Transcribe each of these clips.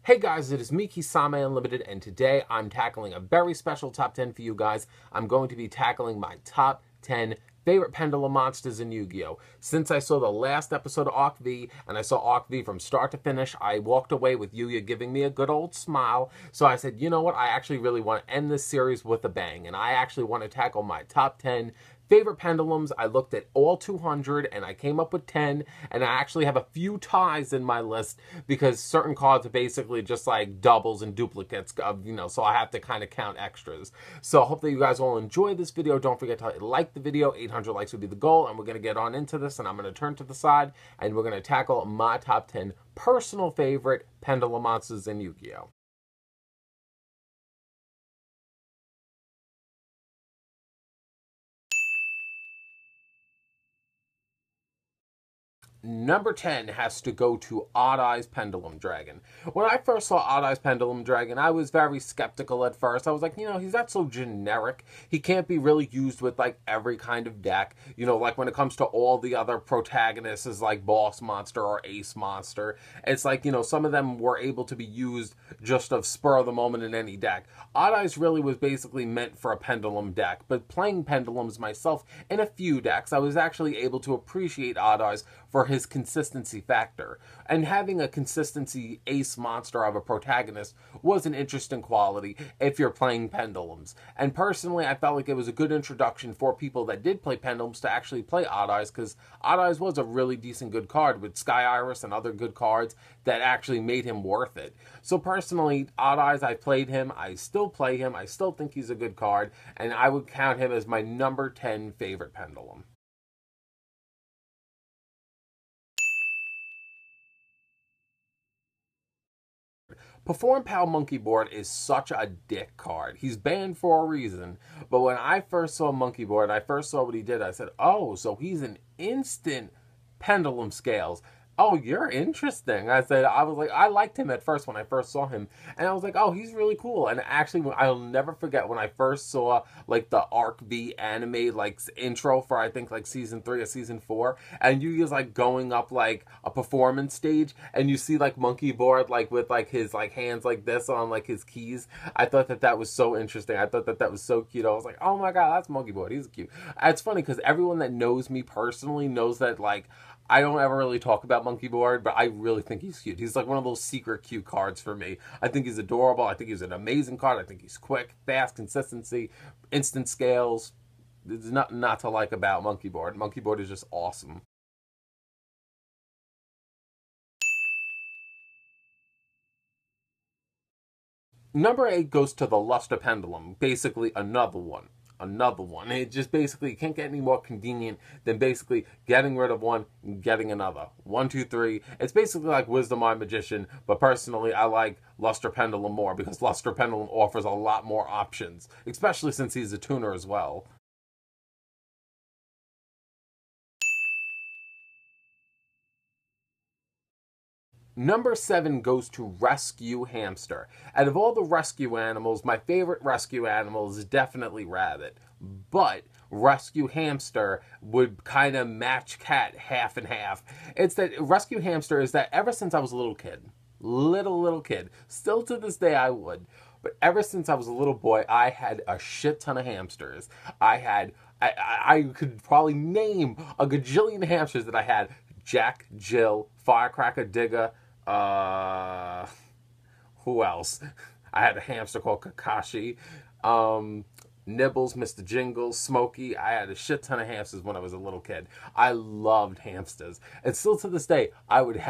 Hey guys, it is me, Kisame Unlimited, and today I'm tackling a very special top 10 for you guys. I'm going to be tackling my top 10 favorite Pendulum monsters in Yu-Gi-Oh! Since I saw the last episode of Arc V, and I saw Arc V from start to finish, I walked away with Yu-Gi-Oh! Giving me a good old smile. So I said, you know what, I actually really want to end this series with a bang, and I actually want to tackle my top 10 favorite pendulums. I looked at all 200 and I came up with 10, and I actually have a few ties in my list because certain cards are basically just like doubles and duplicates of, so I have to kind of count extras. So I hope that you guys all enjoy this video. Don't forget to like the video. 800 likes would be the goal, and we're going to get on into this, and I'm going to turn to the side and we're going to tackle my top 10 personal favorite pendulum monsters in Yu-Gi-Oh! Number 10 has to go to Oddeyes Pendulum Dragon. When I first saw Oddeyes Pendulum Dragon, I was very skeptical at first. I was like, he's not so generic. He can't be really used with like every kind of deck. Like when it comes to all the other protagonists is like Boss Monster or Ace Monster. It's like, some of them were able to be used just of spur of the moment in any deck. Oddeyes really was basically meant for a Pendulum deck, but playing Pendulums myself in a few decks, I was actually able to appreciate Oddeyes for his consistency factor. And having a consistency ace monster of a protagonist was an interesting quality if you're playing Pendulums. And personally, I felt like it was a good introduction for people that did play Pendulums to actually play Oddeyes, because Oddeyes was a really decent good card with Sky Iris and other good cards that actually made him worth it. So personally, Oddeyes, I played him, I still play him, I still think he's a good card, and I would count him as my number 10 favorite Pendulum. Perform Pal Monkey Board is such a dick card. He's banned for a reason. But when I first saw Monkey Board, I first saw what he did, I said, oh, so he's an instant pendulum scales. Oh, you're interesting. I was like, I liked him at first when I first saw him. And I was like, oh, he's really cool. And actually, I'll never forget when I first saw like the Arc V anime like intro for I think like season 3 or season 4. And you was like going up like a performance stage, and you see like Monkey Board like with like his like hands like this on like his keys. I thought that was so interesting. I thought that was so cute. I was like, oh my god, that's Monkey Board. He's cute. It's funny because everyone that knows me personally knows that like I don't ever really talk about Monkey Board, but I really think he's cute. He's like one of those secret cute cards for me. I think he's adorable. I think he's an amazing card. I think he's quick, fast, consistency, instant scales. There's nothing not to like about Monkey Board. Monkey Board is just awesome. Number 8 goes to the Luster Pendulum. Basically, another one. It just basically can't get any more convenient than basically getting rid of one and getting another. 1, 2, 3. It's basically like Wisdom Eye Magician, but personally I like Luster Pendulum more because Luster Pendulum offers a lot more options, especially since he's a tuner as well. Number 7 goes to Rescue Hamster. Out of all the rescue animals, my favorite rescue animal is definitely Rabbit. But Rescue Hamster would kind of match Cat half and half. It's that Rescue Hamster is that ever since I was a little kid, little kid, still to this day I would, but ever since I was a little boy, I had a shit ton of hamsters. I could probably name a gajillion hamsters that I had. Jack, Jill, Firecracker, Digger, who else? I had a hamster called Kakashi, Nibbles, Mr. Jingles, Smokey. I had a shit ton of hamsters when I was a little kid. I loved hamsters. And still to this day, I would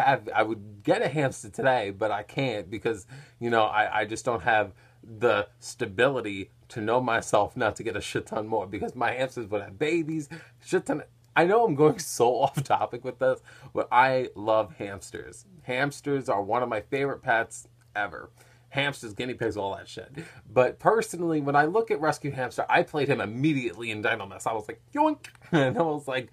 get a hamster today, but I can't because, I just don't have the stability to know myself not to get a shit ton more, because my hamsters would have babies, shit ton. I know I'm going so off topic with this, but I love hamsters. Hamsters are one of my favorite pets ever. Hamsters, guinea pigs, all that shit. But personally, when I look at Rescue Hamster, I played him immediately in Dynamis. I was like, yoink! And I was like,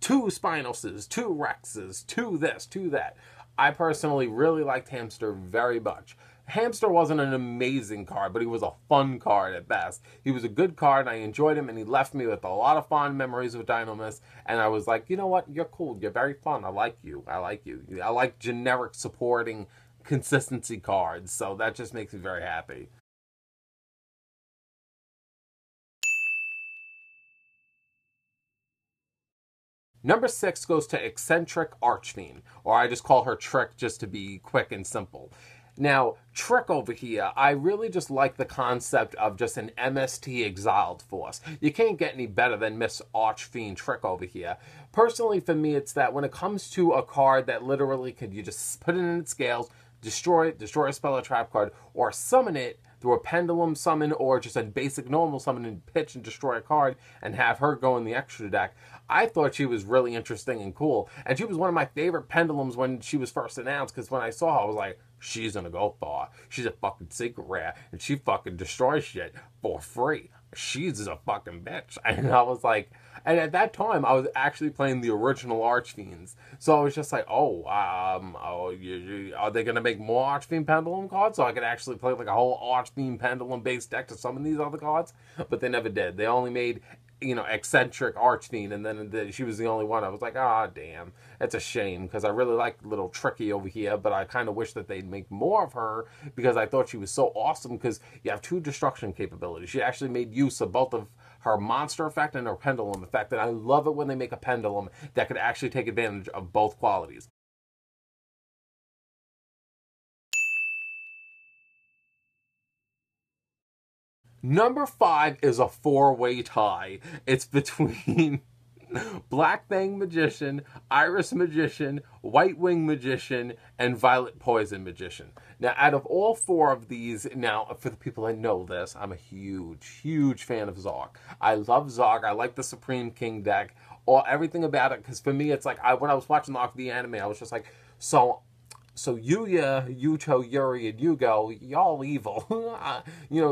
2 Spinoses, 2 Rexes, 2 this, 2 that. I personally really liked Hamster very much. Hamster wasn't an amazing card, but he was a fun card at best. He was a good card, and I enjoyed him, and he left me with a lot of fond memories with Dynamis, and I was like, you know what, you're cool, you're very fun, I like you. I like generic supporting consistency cards. So that just makes me very happy. Number 6 goes to Eccentric Archfiend, or I just call her Trick just to be quick and simple. Now, Trick over here, I really just like the concept of just an MST exiled force. You can't get any better than Miss Archfiend Trick over here. Personally, for me, it's that when it comes to a card that literally could you just put it in its scales, destroy it, destroy a spell or trap card, or summon it through a pendulum summon or just a basic normal summon and pitch and destroy a card and have her go in the extra deck. I thought she was really interesting and cool. And she was one of my favorite pendulums when she was first announced, because when I saw her, I was like, she's gonna go far. She's a fucking secret rare, and she fucking destroys shit for free. She's a fucking bitch. And I was like, and at that time, I was actually playing the original Archfiends. So I was just like, are they going to make more Archfiend Pendulum cards so I could actually play like a whole Archfiend Pendulum based deck to summon these other cards? But they never did. They only made, Eccentric Archfiend, and then she was the only one. I was like, damn. It's a shame, because I really like little Tricky over here, but I kind of wish that they'd make more of her, because I thought she was so awesome, because you have 2 destruction capabilities. She actually made use of both of her monster effect and her pendulum effect, and I love it when they make a pendulum that could actually take advantage of both qualities. Number 5 is a 4-way tie. It's between Black Fang Magician, Iris Magician, White Wing Magician, and Violet Poison Magician. Now, out of all 4 of these, now, for the people that know this, I'm a huge, huge fan of Zog. I love Zog. I like the Supreme King deck, or everything about it, because for me, it's like, when I was watching the anime, I was just like, so Yuya, Yuto, Yuri, and Yugo, y'all evil.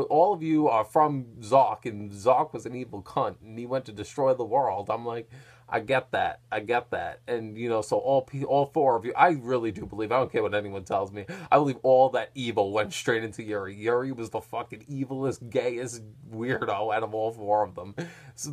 All of you are from Zok, and Zok was an evil cunt, and he went to destroy the world. I'm like, I get that. And, so all 4 of you, I really do believe, I don't care what anyone tells me, I believe all that evil went straight into Yuri. Yuri was the fucking evilest, gayest weirdo out of all 4 of them.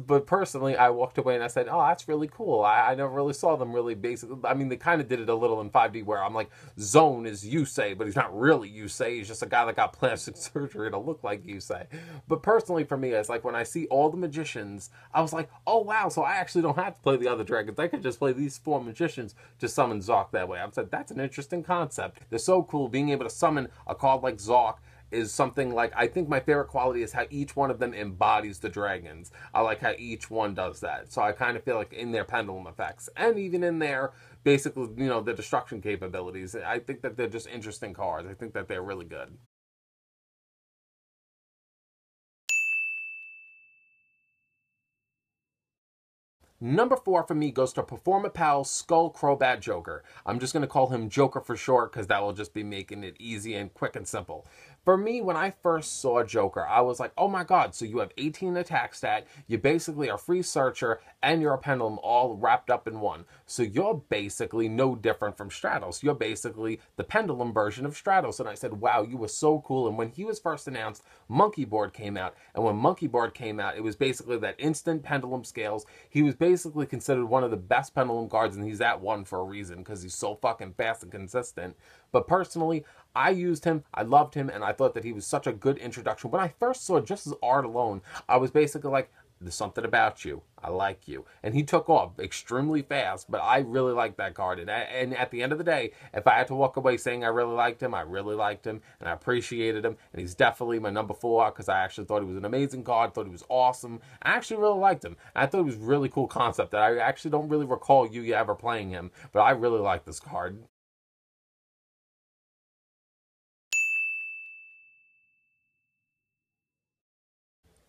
But personally, I walked away and I said, oh, that's really cool. I never really saw them really basic. I mean, they kind of did it a little in 5D where I'm like, Zone is Yusei, but he's not really Yusei. He's just a guy that got plastic surgery to look like Yusei. But personally, for me, it's like when I see all the magicians, I was like, oh, wow, so I actually don't have to play the other dragons. I could just play these 4 magicians to summon Zok that way. I said, that's an interesting concept. They're so cool. Being able to summon a card like Zok is something like, I think my favorite quality is how each one of them embodies the dragons. I like how each one does that. So I kind of feel like in their pendulum effects, and even in their, basically, the destruction capabilities, I think that they're just interesting cards. I think that they're really good. Number 4 for me goes to Performa Pal Skull Crobat Joker. I'm just going to call him Joker for short, because that will just be making it easy and quick and simple. For me, when I first saw Joker, I was like, oh my god, so you have 18 attack stat, you basically are a free searcher, and you're a pendulum all wrapped up in one. So you're basically no different from Stratos. You're basically the pendulum version of Stratos. And I said, wow, you were so cool. And when he was first announced, Monkey Board came out. And when Monkey Board came out, it was basically that instant pendulum scales. He was basically considered one of the best pendulum cards, and he's at 1 for a reason, because he's so fucking fast and consistent. But personally, I used him, I loved him, and I thought that he was such a good introduction. When I first saw just his art alone, I was basically like, there's something about you. I like you. And he took off extremely fast, but I really liked that card. And at the end of the day, if I had to walk away saying I really liked him, and I appreciated him, and he's definitely my number 4, because I actually thought he was an amazing card, thought he was awesome. I actually really liked him. And I thought he was a really cool concept that I actually don't really recall Yuya ever playing him, but I really like this card.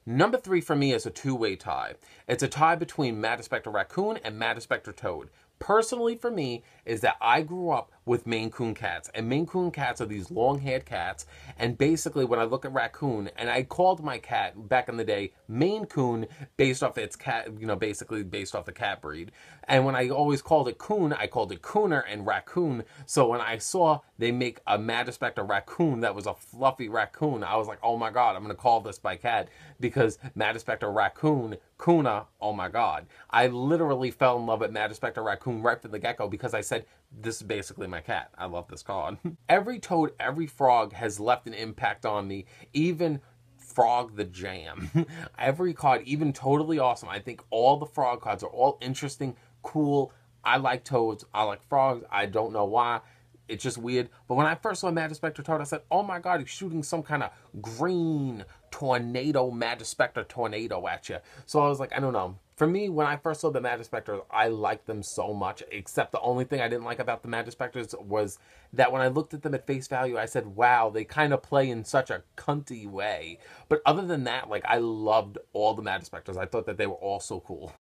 Number 3 for me is a 2-way tie. It's a tie between Majespecter Raccoon and Majespecter Toad. Personally, for me, is that I grew up with Maine Coon cats. And Maine Coon cats are these long-haired cats. And basically, when I look at Raccoon, and I called my cat, back in the day, Maine Coon, based off its cat, basically based off the cat breed. And when I always called it Coon, I called it Cooner and Raccoon. So when I saw they make a Majespecter Raccoon that was a fluffy raccoon, I was like, oh my god, I'm going to call this my cat. Because Majespecter Raccoon, Kuna, oh my god. I literally fell in love with Majespecter Raccoon right from the get-go, because I said, this is basically my cat. I love this card. Every toad, every frog has left an impact on me, even Frog the Jam. Every card, even Totally Awesome. I think all the frog cards are all interesting, cool. I like toads. I like frogs. I don't know why. It's just weird. But when I first saw Majespecter Toad, I said, oh my god, he's shooting some kind of green tornado, Majespecter tornado at you. So I was like, I don't know. For me, when I first saw the Majespecters, I liked them so much, except the only thing I didn't like about the Majespecters was that when I looked at them at face value, I said, wow, they kind of play in such a cunty way. But other than that, like, I loved all the Majespecters. I thought that they were all so cool.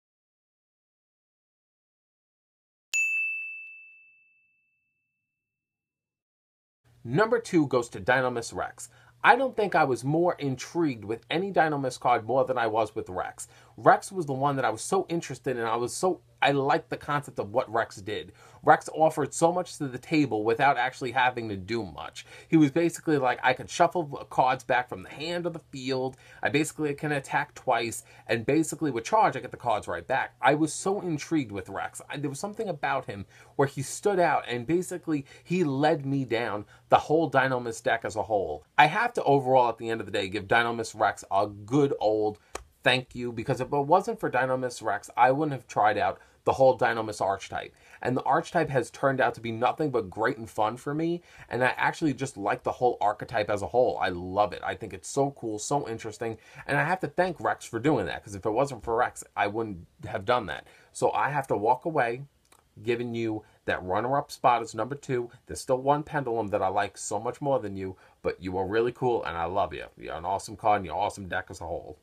Number 2 goes to Dynamis Rex. I don't think I was more intrigued with any Dynamis card more than I was with Rex. Rex was the one that I was so interested in. I liked the concept of what Rex did. Rex offered so much to the table without actually having to do much. He was basically like, I could shuffle cards back from the hand or the field. I basically can attack twice. And basically with charge, I get the cards right back. I was so intrigued with Rex. There was something about him where he stood out and basically he led me down the whole Dynamis deck as a whole. I have to overall at the end of the day give Dynamis Rex a good old thank you, because if it wasn't for Dynamis Rex, I wouldn't have tried out the whole Dynamis archetype. And the archetype has turned out to be nothing but great and fun for me, and I actually just like the whole archetype as a whole. I love it. I think it's so cool, so interesting, and I have to thank Rex for doing that, because if it wasn't for Rex, I wouldn't have done that. So I have to walk away giving you that runner-up spot as number 2. There's still one Pendulum that I like so much more than you, but you are really cool, and I love you. You're an awesome card, and you're an awesome deck as a whole.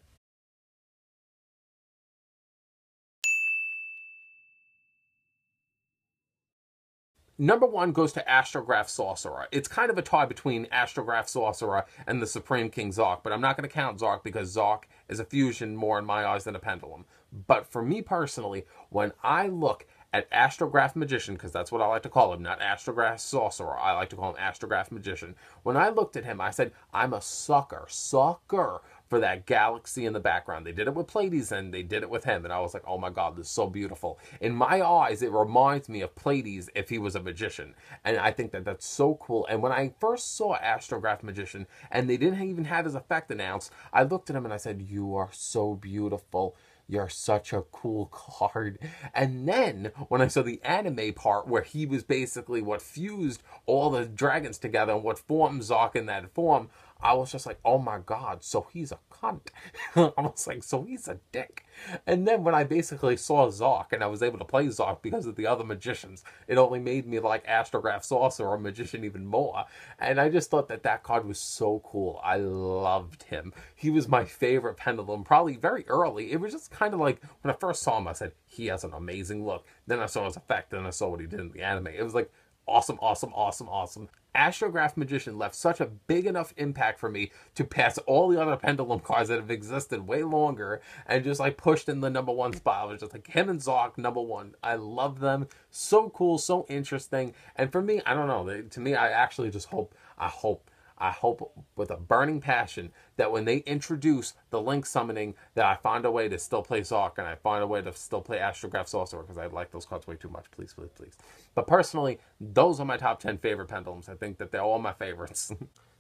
Number 1 goes to Astrograph Sorcerer. It's kind of a tie between Astrograph Sorcerer and the Supreme King Zark, but I'm not going to count Zark because Zark is a fusion more in my eyes than a Pendulum. But for me personally, when I look at Astrograph Magician, because that's what I like to call him, not Astrograph Sorcerer, I like to call him Astrograph Magician. When I looked at him, I said, I'm a sucker for that galaxy in the background. They did it with Pleiades and they did it with him, and I was like, oh my god, this is so beautiful. In my eyes, it reminds me of Pleiades if he was a magician, and I think that that's so cool. And when I first saw Astrograph Magician, and they didn't even have his effect announced, I looked at him and I said, you are so beautiful. You're such a cool card. And then when I saw the anime part where he was basically what fused all the dragons together and what formed Zark in that form, I was just like, oh my god, so he's a cunt. I was like, so he's a dick. And then when I basically saw Zark and I was able to play Zark because of the other magicians, it only made me like Astrograph Sorcerer Magician even more. And I just thought that that card was so cool. I loved him. He was my favorite Pendulum, probably very early. It was just kind of like, when I first saw him, I said, he has an amazing look. Then I saw his effect, and I saw what he did in the anime. It was like, awesome, awesome, awesome, awesome. Astrograph Magician left such a big enough impact for me to pass all the other Pendulum cards that have existed way longer and just like pushed in the number 1 spot. I was just like, him and Zark, number 1. I love them. So cool, so interesting. And for me, I don't know. To me, I actually just hope with a burning passion that when they introduce the Link summoning, that I find a way to still play Zark and I find a way to still play Astrograph Sorcerer, because I like those cards way too much. Please, please, please. But personally, those are my top 10 favorite Pendulums. I think that they're all my favorites.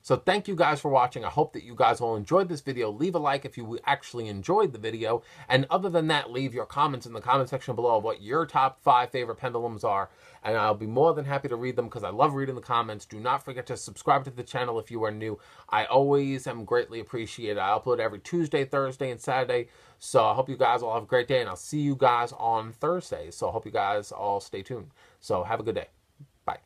So thank you guys for watching. I hope that you guys all enjoyed this video. Leave a like if you actually enjoyed the video. And other than that, leave your comments in the comment section below of what your top 5 favorite Pendulums are. And I'll be more than happy to read them because I love reading the comments. Do not forget to subscribe to the channel if you are new. I always am greatly appreciated. I upload every Tuesday, Thursday, and Saturday. So I hope you guys all have a great day. And I'll see you guys on Thursday. So I hope you guys all stay tuned. So have a good day. Bye.